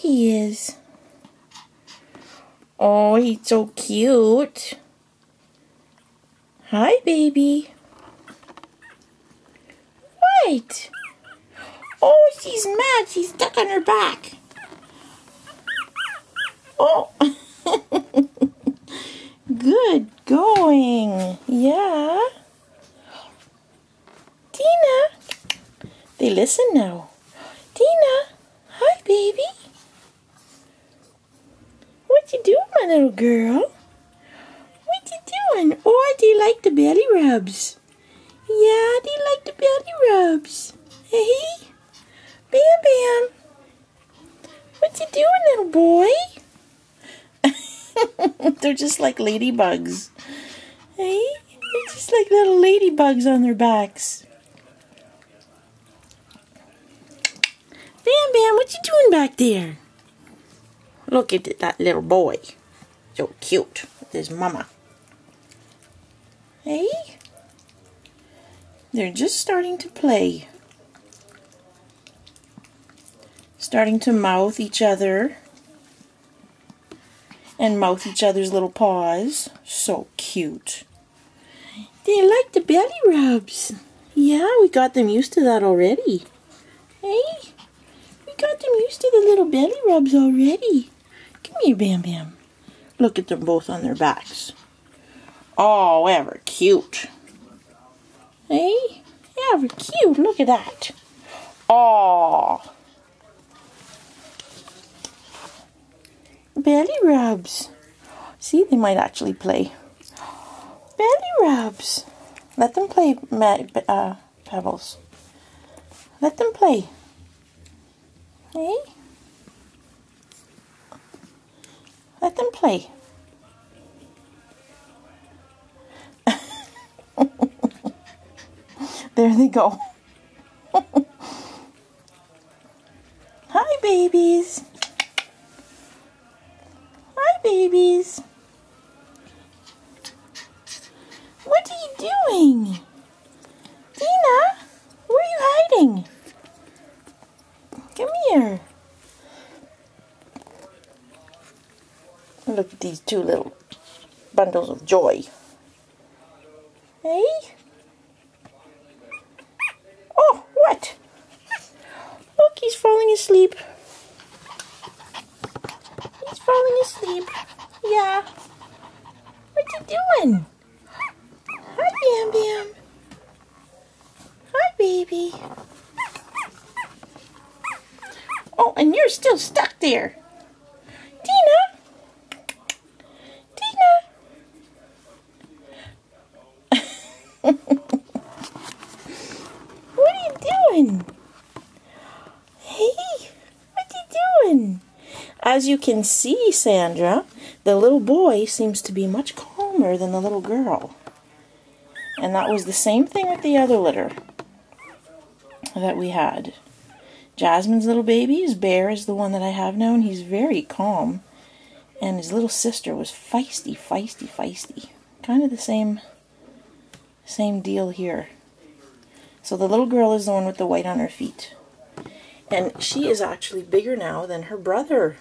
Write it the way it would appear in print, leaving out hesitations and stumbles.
he is. Oh, he's so cute. Hi, baby. What? Oh, she's mad. She's stuck on her back. Oh. Good going. Yeah. Tina. They listen now. Tina. Hi, baby. What you doing, my little girl? What you doing? Oh, do you like the belly rubs? Yeah, do you like the belly rubs? Hey, Bam Bam. What you doing, little boy? They're just like ladybugs. Hey, they're just like little ladybugs on their backs. Bam Bam, what you doing back there? Look at that little boy. So cute with his mama. Hey? They're just starting to play. Starting to mouth each other. And mouth each other's little paws. So cute. They like the belly rubs. Yeah, we got them used to that already. Hey? We got them used to the little belly rubs already. Come here, Bam Bam. Look at them both on their backs. Oh, ever cute. Hey? Ever cute. Look at that. Oh. Belly rubs. See, they might actually play. Belly rubs. Let them play, Pebbles. Let them play. Hey? Let them play. There they go. Hi, babies. Hi, babies. What are you doing? Tina, where are you hiding? Come here. Look at these two little bundles of joy. Hey? Oh, what? Look, he's falling asleep. He's falling asleep. Yeah. What you doing? Hi, Bam Bam. Hi, baby. Oh, and you're still stuck there. Tina. What are you doing? Hey, what you doing? As you can see, Sandra, the little boy seems to be much calmer than the little girl. And that was the same thing with the other litter that we had. Jasmine's little baby, his Bear, is the one that I have now, and he's very calm. And his little sister was feisty, feisty, feisty. Kind of the same deal here. So the little girl is the one with the white on her feet. And she is actually bigger now than her brother.